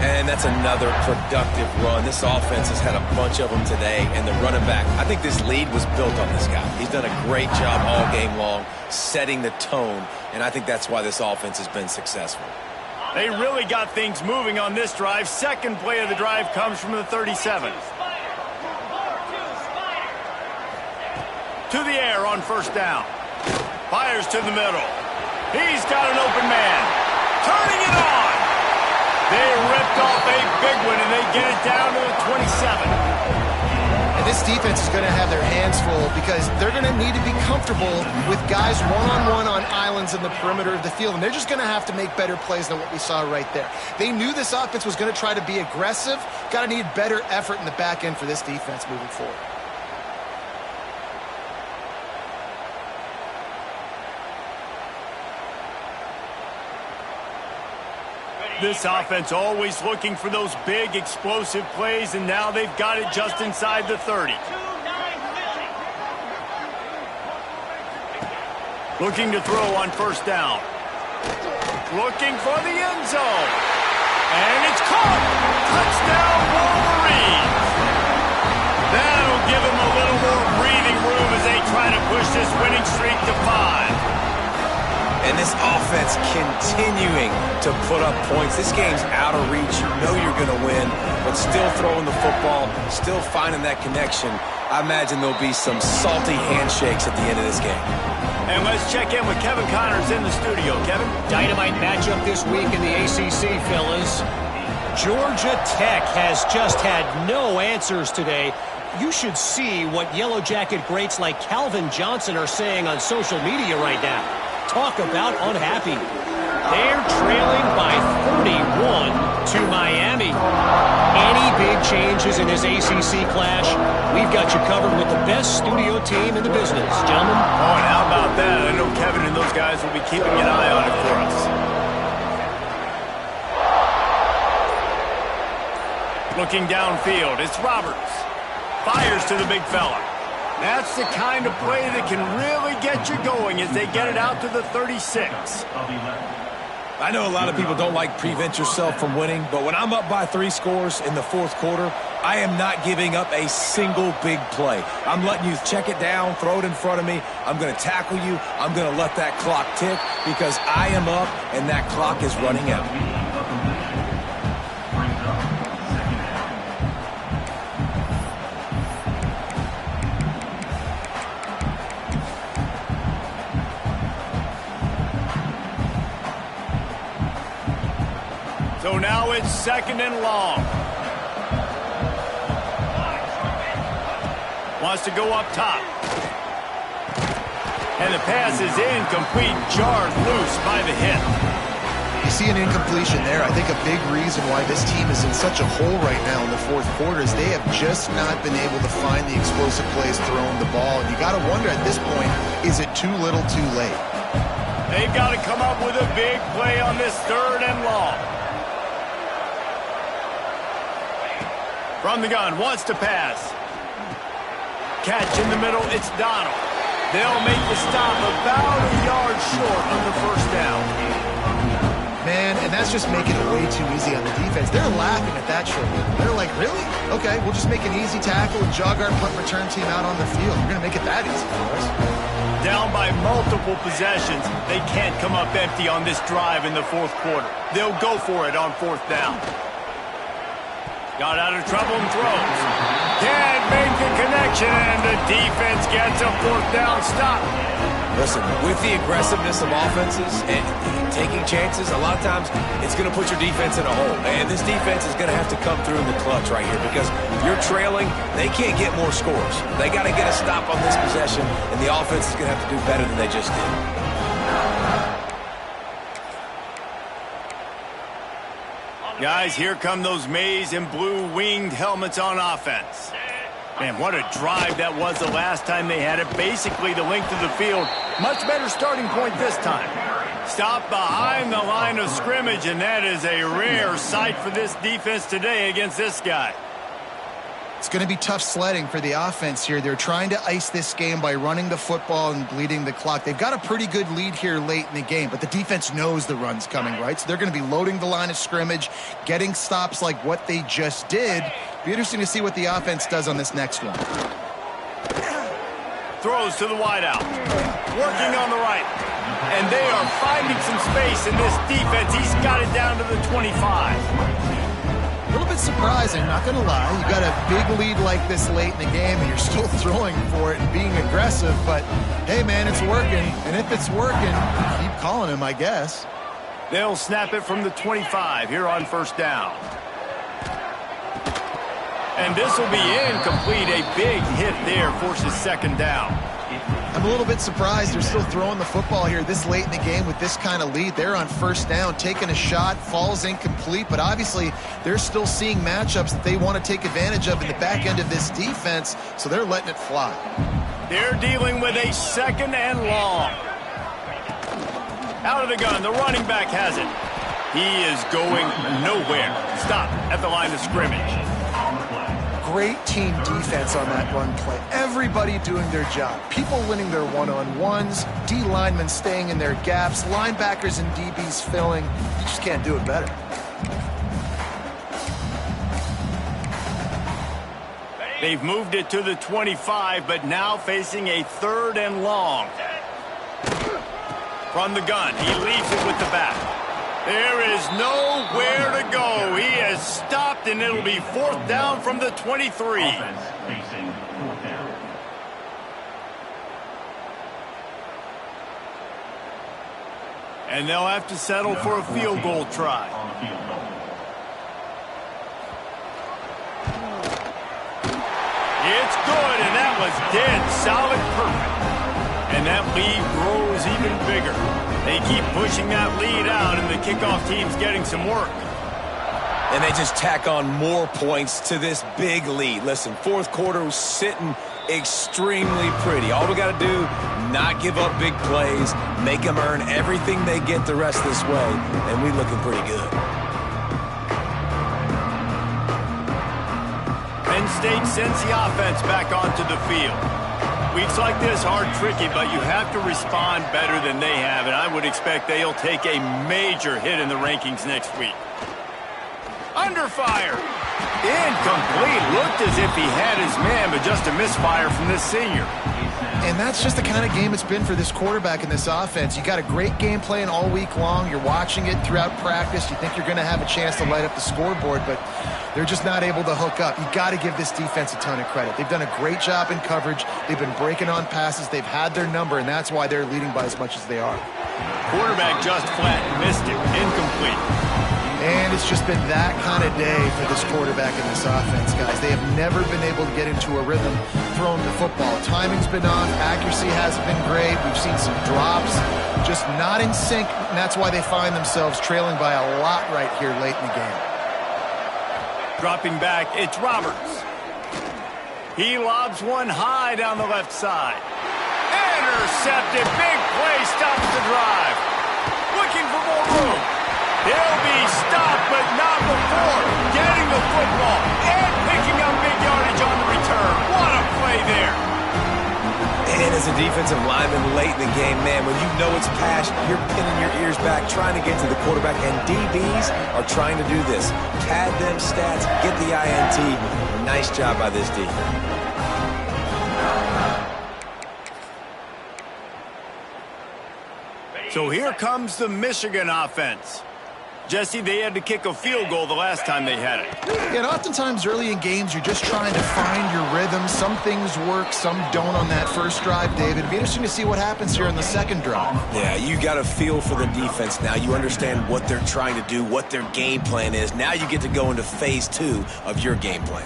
And that's another productive run. This offense has had a bunch of them today, and the running back, I think this lead was built on this guy. He's done a great job all game long setting the tone, and I think that's why this offense has been successful. They really got things moving on this drive. Second play of the drive comes from the 37. To the air on first down. Fires to the middle. He's got an open man. Turning it on. They ripped off a big one, and they get it down to the 27. And this defense is going to have their hands full because they're going to need to be comfortable with guys one-on-one on islands in the perimeter of the field, and they're just going to have to make better plays than what we saw right there. They knew this offense was going to try to be aggressive. Got to need better effort in the back end for this defense moving forward. This offense always looking for those big, explosive plays, and now they've got it just inside the 30. Looking to throw on first down. Looking for the end zone. And it's caught. Touchdown, Wolverines. That'll give them a little more breathing room as they try to push this winning streak to 5. And this offense continuing to put up points. This game's out of reach. You know you're going to win, but still throwing the football, still finding that connection. I imagine there'll be some salty handshakes at the end of this game. And let's check in with Kevin Connors in the studio. Kevin? Dynamite matchup this week in the ACC, fellas. Georgia Tech has just had no answers today. You should see what Yellow Jacket greats like Calvin Johnson are saying on social media right now. Talk about unhappy. They're trailing by 31 to Miami. Any big changes in this ACC clash, we've got you covered with the best studio team in the business. Gentlemen? Oh, and how about that? I know Kevin and those guys will be keeping an eye on it for us. Looking downfield, it's Roberts. Fires to the big fella. That's the kind of play that can really get you going as they get it out to the 36. I know a lot of people don't like prevent yourself from winning, but when I'm up by 3 scores in the fourth quarter, I am not giving up a single big play. I'm letting you check it down, throw it in front of me. I'm going to tackle you. I'm going to let that clock tick because I am up and that clock is running out. So now it's second and long. Wants to go up top. And the pass is incomplete, jarred loose by the hit. You see an incompletion there. I think a big reason why this team is in such a hole right now in the fourth quarter is they have just not been able to find the explosive plays throwing the ball. And you got to wonder at this point, is it too little too late? They've got to come up with a big play on this third and long. From the gun, wants to pass. Catch in the middle, it's Donald. They'll make the stop about a yard short on the first down. Man, and that's just making it way too easy on the defense. They're laughing at that short. They're like, really? Okay, we'll just make an easy tackle and jog our punt return team out on the field. We're going to make it that easy for us. Down by multiple possessions, they can't come up empty on this drive in the fourth quarter. They'll go for it on fourth down. Got out of trouble and throws. Can't make the connection, and the defense gets a fourth down stop. Listen, with the aggressiveness of offenses and taking chances, a lot of times it's going to put your defense in a hole. And this defense is going to have to come through in the clutch right here because you're trailing. They can't get more scores. They got to get a stop on this possession, and the offense is going to have to do better than they just did. Guys, here come those maize and blue winged helmets on offense. Man, what a drive that was the last time they had it. Basically the length of the field. Much better starting point this time. Stop behind the line of scrimmage, and that is a rare sight for this defense today against this guy. It's going to be tough sledding for the offense here. They're trying to ice this game by running the football and bleeding the clock. They've got a pretty good lead here late in the game, but the defense knows the run's coming, right? So they're going to be loading the line of scrimmage, getting stops like what they just did. Be interesting to see what the offense does on this next one. Throws to the wideout. Working on the right. And they are finding some space in this defense. He's got it down to the 25. A little bit surprising, not going to lie. You got a big lead like this late in the game, and you're still throwing for it and being aggressive. But, hey, man, it's working. And if it's working, keep calling him, I guess. They'll snap it from the 25 here on first down. And this will be incomplete. A big hit there forces second down. I'm a little bit surprised they're still throwing the football here this late in the game with this kind of lead. They're on first down, taking a shot, falls incomplete, but obviously they're still seeing matchups that they want to take advantage of in the back end of this defense, so they're letting it fly. They're dealing with a second and long. Out of the gun, the running back has it. He is going nowhere. Stop at the line of scrimmage. Great team defense on that run play. Everybody doing their job. People winning their one-on-ones, D linemen staying in their gaps, linebackers and DBs filling. You just can't do it better. They've moved it to the 25, but now facing a third and long. From the gun, he leaves it with the back. There is nowhere to go. He has stopped, and it'll be fourth down from the 23. And they'll have to settle for a field goal try. It's good, and that was dead solid perfect. And that lead grows even bigger. They keep pushing that lead out, and the kickoff team's getting some work. And they just tack on more points to this big lead. Listen, fourth quarter was sitting extremely pretty. All we got to do, not give up big plays, make them earn everything they get the rest of this way, and we're looking pretty good. Penn State sends the offense back onto the field. Weeks like this are tricky, but you have to respond better than they have, and I would expect they'll take a major hit in the rankings next week. Under fire. Incomplete. Looked as if he had his man, but just a misfire from this senior. And that's just the kind of game it's been for this quarterback in this offense. You got a great game plan all week long. You're watching it throughout practice. You think you're going to have a chance to light up the scoreboard, but they're just not able to hook up. You got to give this defense a ton of credit. They've done a great job in coverage. They've been breaking on passes. They've had their number, and that's why they're leading by as much as they are. Quarterback just flat missed it. Incomplete. And it's just been that kind of day for this quarterback in this offense, guys. They have never been able to get into a rhythm throwing the football. Timing's been off. Accuracy hasn't been great. We've seen some drops, just not in sync, and that's why they find themselves trailing by a lot right here late in the game. Dropping back, it's Roberts. He lobs one high down the left side. Intercepted. Big play stops the drive. Looking for more room. He'll be stopped, but not before getting the football and picking up big yardage on the return. What a play there. And as a defensive lineman late in the game, man, when you know it's passion, you're pinning your ears back, trying to get to the quarterback, and DBs are trying to do this. Pad them stats, get the INT. Nice job by this D. So here comes the Michigan offense. Jesse, they had to kick a field goal the last time they had it. Yeah, and oftentimes early in games, you're just trying to find your rhythm. Some things work, some don't on that first drive, David. It'd be interesting to see what happens here in the second drive. Yeah, you got a feel for the defense now. You understand what they're trying to do, what their game plan is. Now you get to go into phase 2 of your game plan.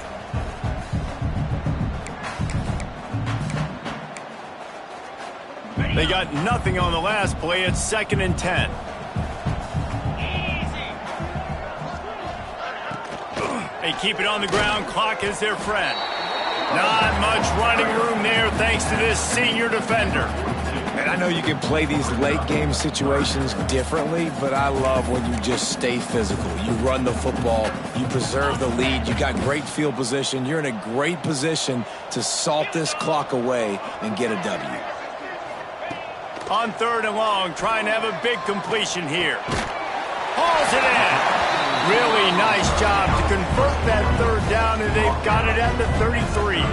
They got nothing on the last play. It's 2nd and 10. They keep it on the ground. Clock is their friend. Not much running room there thanks to this senior defender. And I know you can play these late game situations differently, but I love when you just stay physical. You run the football, you preserve the lead, you got great field position, you're in a great position to salt this clock away and get a W. On 3rd and long, trying to have a big completion here. Hauls it in. Really nice job to convert that 3rd down, and they've got it at the 33.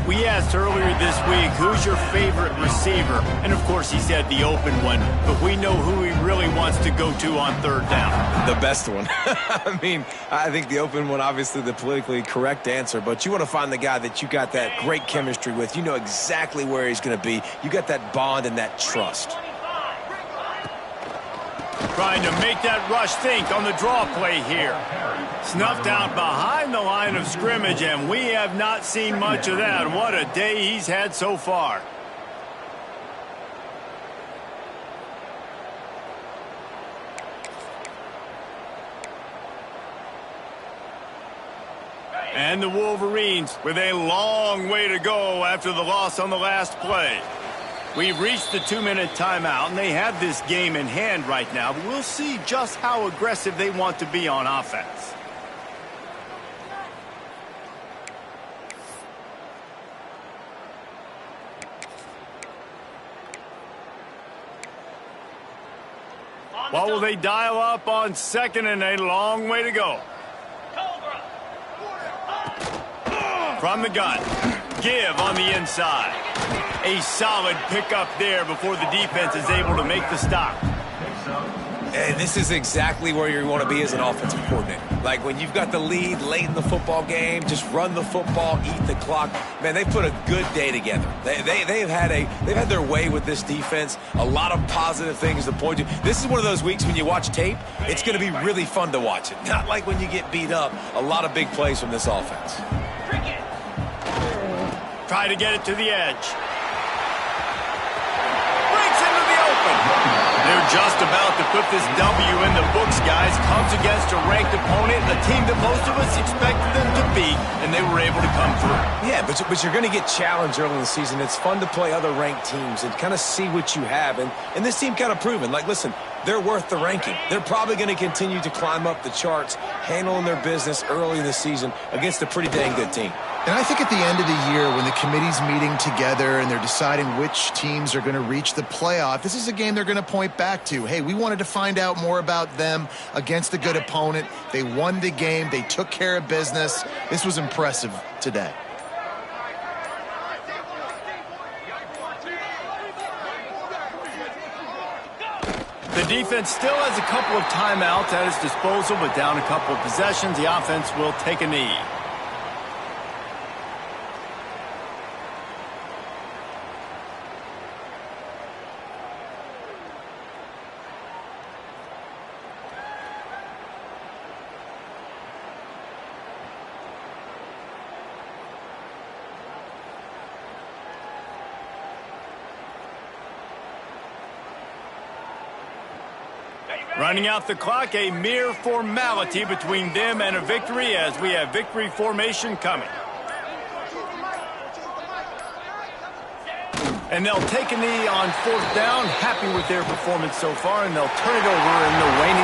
We asked earlier this week, who's your favorite receiver? And, of course, he said the open one. But we know who he really wants to go to on 3rd down. The best one. I mean, I think the open one, obviously the politically correct answer. But you want to find the guy that you got that great chemistry with. You know exactly where he's going to be. You got that bond and that trust. Trying to make that rush think on the draw play here. Snuffed out behind the line of scrimmage, and we have not seen much of that. What a day he's had so far. And the Wolverines with a long way to go after the loss on the last play. We've reached the 2-minute timeout, and they have this game in hand right now. But we'll see just how aggressive they want to be on offense. What will they dial up on 2nd and a long way to go? From the gun. Give on the inside. A solid pickup there before the defense is able to make the stop. And this is exactly where you want to be as an offensive coordinator. Like when you've got the lead late in the football game, just run the football, eat the clock. Man, they put a good day together. They've had their way with this defense. A lot of positive things to point to. This is one of those weeks when you watch tape, it's going to be really fun to watch it. Not like when you get beat up. A lot of big plays from this offense. Try to get it to the edge. Breaks into the open. They're just about to put this W in the books, guys. Comes against a ranked opponent, a team that most of us expected them to beat, and they were able to come through. Yeah, but you're going to get challenged early in the season. It's fun to play other ranked teams and kind of see what you have. And this team kind of proven, like, listen, they're worth the ranking. They're probably going to continue to climb up the charts, handling their business early in the season against a pretty dang good team. And I think at the end of the year, when the committee's meeting together and they're deciding which teams are going to reach the playoff, this is a game they're going to point back to. Hey, we wanted to find out more about them against a good opponent. They won the game. They took care of business. This was impressive today. The defense still has a couple of timeouts at its disposal, but down a couple of possessions, the offense will take a knee. Running out the clock, a mere formality between them and a victory as we have victory formation coming. And they'll take a knee on 4th down, happy with their performance so far, and they'll turn it over in the waning